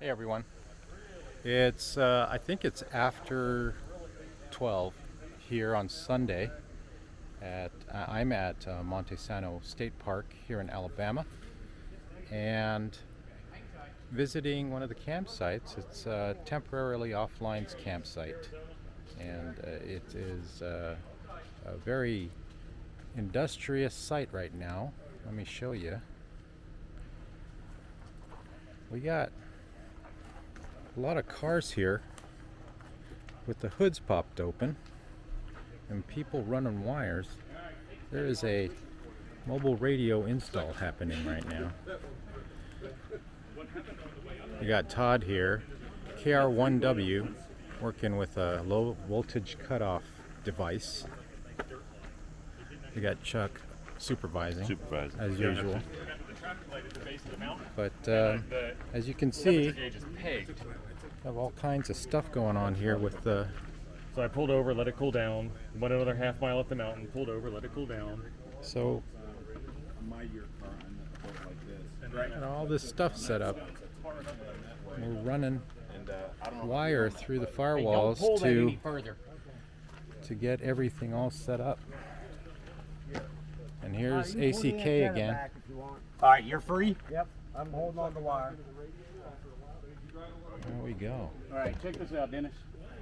Hey everyone. It's I think it's after 12 here on Sunday. I'm at Monte Sano State Park here in Alabama, and visiting one of the campsites. It's a temporarily offline campsite, and it is a very industrious site right now. Let me show you. We got a lot of cars here with the hoods popped open and people running wires. There is a mobile radio install happening right now. We got Todd here, KR1W, working with a low voltage cutoff device. We got Chuck supervising as usual. But as you can see, we have all kinds of stuff going on here with the... So I pulled over, let it cool down, went another half mile up the mountain, pulled over, let it cool down. So, got all this stuff set up. We're running wire through the firewalls to get everything all set up. And here's ACK again. All right, you're free? Yep, I'm holding on the wire. There we go. All right, check this out, Dennis.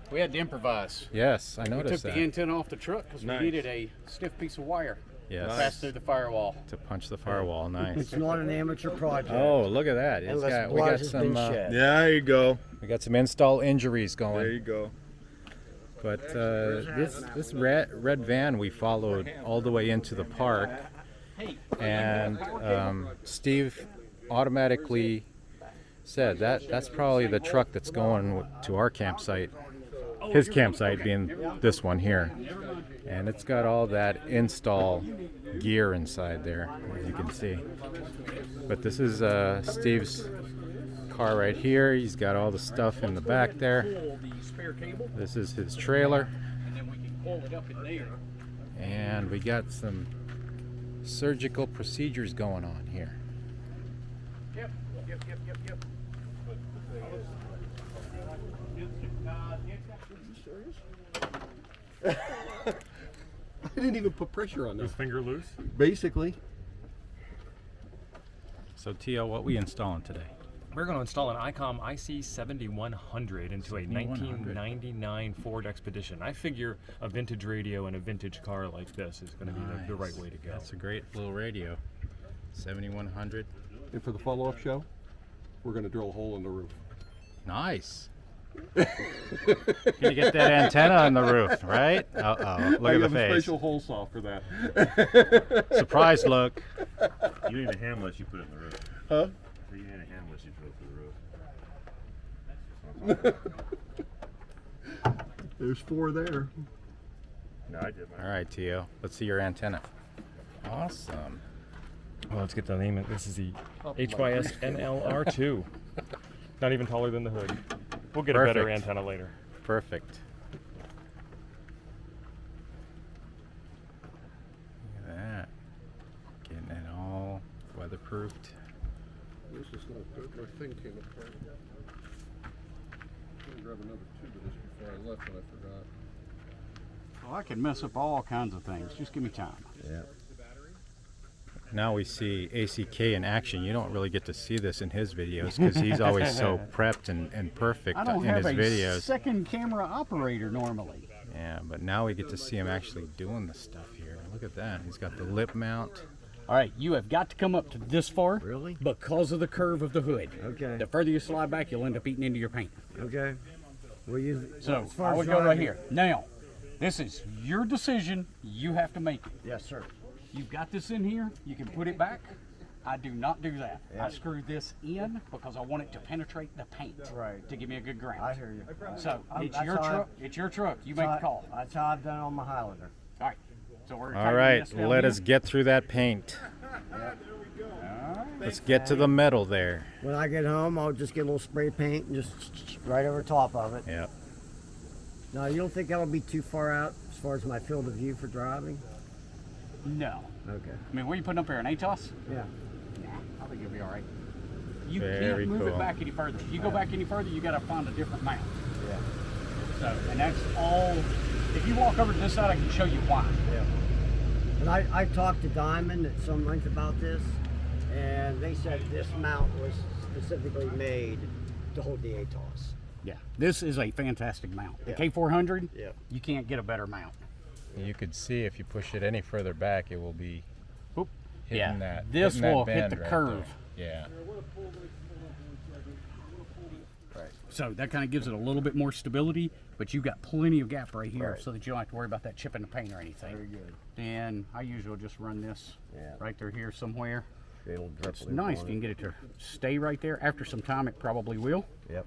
We had to improvise. Yes, I noticed We took that. the antenna off the truck because we needed a stiff piece of wire Yes. to pass through the firewall. To punch the firewall, nice. It's not an amateur project. Oh, look at that! We got some. Yeah, there you go. We got some install injuries going. There you go. But this red van we followed all the way into the park, and Steve automatically said that's probably the truck that's going to our campsite. His campsite being this one here, and it's got all that install gear inside there, as you can see. But this is Steve's car right here. He's got all the stuff in the back there. This is his trailer, and we got some surgical procedures going on here. Yep. I didn't even put pressure on His this. finger loose? Basically. So T.O., what we installing today? We're going to install an ICOM IC7100 into a 1999 Ford Expedition. I figure a vintage radio in a vintage car like this is going to be the right way to go. That's a great little radio. 7100. And for the follow-up show, we're going to drill a hole in the roof. Nice. Gonna get that antenna on the roof, right? Uh-oh. Look I at the have a face. special hole saw for that. Surprise look. You need a handless, you put it in the roof. Huh? So you need a handless, you put it for the roof. There's 4 there. No, I did mine. All right, T.O. Let's see your antenna. Awesome. Well, let's get the name. This is the HYS NLR2. Not even taller than the hood. We'll get a better Perfect. antenna later. Perfect. Look at that. Getting it all weatherproofed. This is not good. My thing came apart. I'm going to grab another tube of this before I left, and I forgot. Well, I can mess up all kinds of things. Just give me time. Yeah. Now we see ACK in action. You don't really get to see this in his videos because he's always so prepped and perfect I don't in have his a videos. second camera operator normally. Yeah, but now we get to see him actually doing the stuff here. Look at that. He's got the lip mount. All right, you have got to come up to this far. Really? Because of the curve of the hood. Okay. The further you slide back, you'll end up eating into your paint. Okay. Well, So as far I as would go right driving- here. Now, this is your decision. You have to make it. Yes, sir. You've got this in here. You can put it back. I do not do that. I screw this in because I want it to penetrate the paint. Right. To give me a good ground. I hear you. So it's that's your how truck. It's your truck. You make the call. That's how I've done it on my Highlander. All right. So we're All right, let us get through that paint. Let's get to the metal there. When I get home, I'll just get a little spray paint and just right over top of it. Yep. Now, you don't think that'll be too far out as far as my field of view for driving? No. Okay. I mean, what are you putting up here? An ATOS? Yeah. I think you'll be all right. You Very can't move cool. it back any further. If you go back any further, you got to find a different mount. Yeah. So, and that's all. If you walk over to this side, I can show you why. Yeah. And I talked to Diamond at some length about this, and they said this mount was specifically made to hold the ATOS. Yeah, this is a fantastic mount. The Yeah. K400, Yeah. you can't get a better mount. You could see if you push it any further back, it will be Oop. hitting Yeah, that. this hitting that will hit bend the right curve. there. Yeah. So that kind of gives it a little bit more stability, but you've got plenty of gap right here Right. so that you don't have to worry about that chip in the paint or anything. Very good. Then I usually just run this Yeah. right there here somewhere. It'll drip It's nice if you can get it to stay right there. After some time, it probably will. Yep.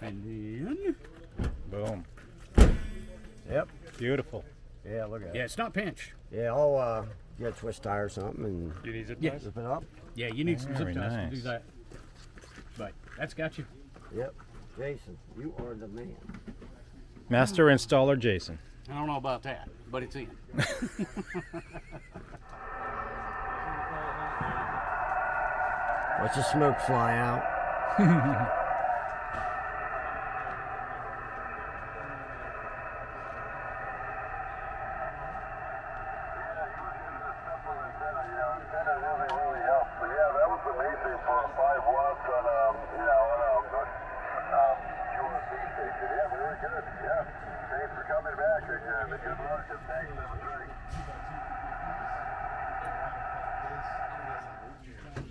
And then, Boom. Yep. Beautiful. Yeah, look at yeah, it. it's not pinch. Yeah, I'll get a twist tie or something and You need zip Yeah. ties? zip it up. Yeah, you need some zip Very ties to nice. do that. But that's got you. Yep. Jason, you are the man. Master installer Jason. I don't know about that, but it's in. Watch the smoke fly out.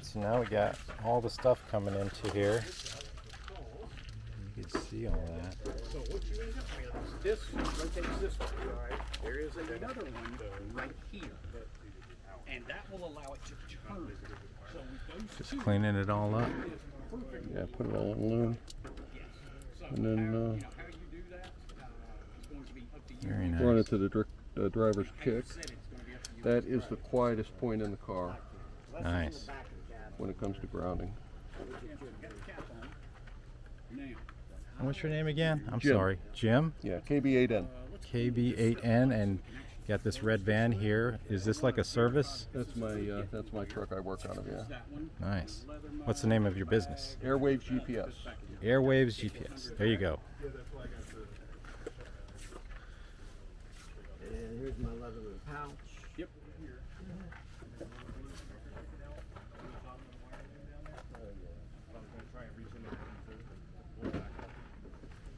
So now we got all the stuff coming into here. You can see all that. So what you end up with is this rotates this way. There is another one right here, and that will allow it to turn. So with those Just cleaning it all up. Yeah, put it all in loom. And then how you do that, it's going to be up to you. Very run nice. it to the driver's kick. That is the quietest point in the car Nice. when it comes to grounding. And what's your name again? I'm Jim. sorry. Jim? Yeah, KB8N. KB8N, and got this red van here. Is this like a service? That's my truck I work out of. Yeah. Nice. What's the name of your business? Airwaves GPS. Airwaves GPS. There you go. And here's my leather pouch. Yep.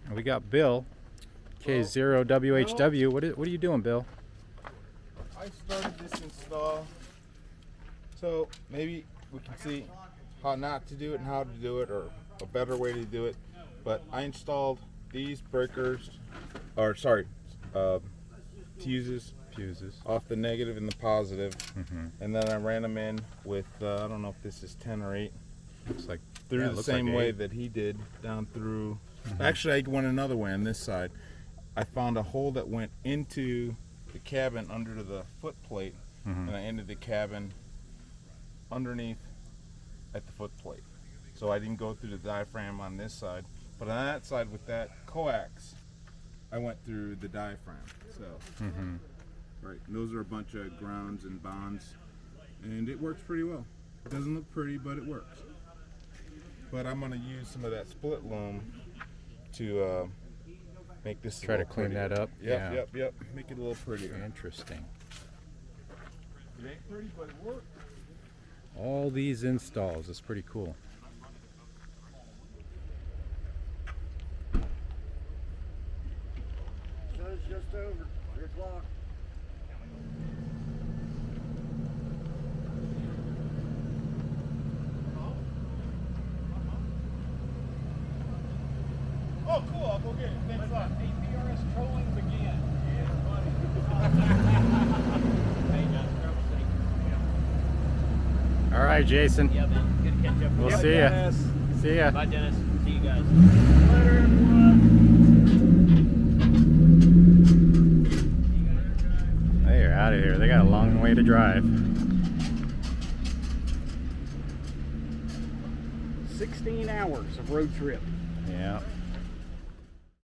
And we got Bill, K0WHW. What are you doing, Bill? I started this install so maybe we can see how not to do it and how to do it, or a better way to do it. But I installed these breakers, or sorry, fuses off the negative and the positive, and then I ran them in with I don't know if this is 10 or 8 Looks like through yeah, it the looks same like way 8. that he did down through. Actually, I went another way on this side. I found a hole that went into the cabin under the foot plate, and I ended the cabin underneath at the foot plate. So I didn't go through the diaphragm on this side, but on that side with that coax, I went through the diaphragm. So, right, and those are a bunch of grounds and bonds, and it works pretty well. It doesn't look pretty, but it works. But I'm gonna use some of that split loam to make this Try to clean that up. Yep, make it a little prettier. Interesting. It ain't pretty, but it works. All these installs is pretty cool. Sun's just over. 3 o'clock. Oh, cool. I'll go get it. Thanks a lot. APRS trolling begin. All right, Jason. Yeah, man. Good to catch up. We'll see ya. See ya. Bye, Dennis. See you guys. They're out of here. They got a long way to drive. 16 hours of road trip. Yeah.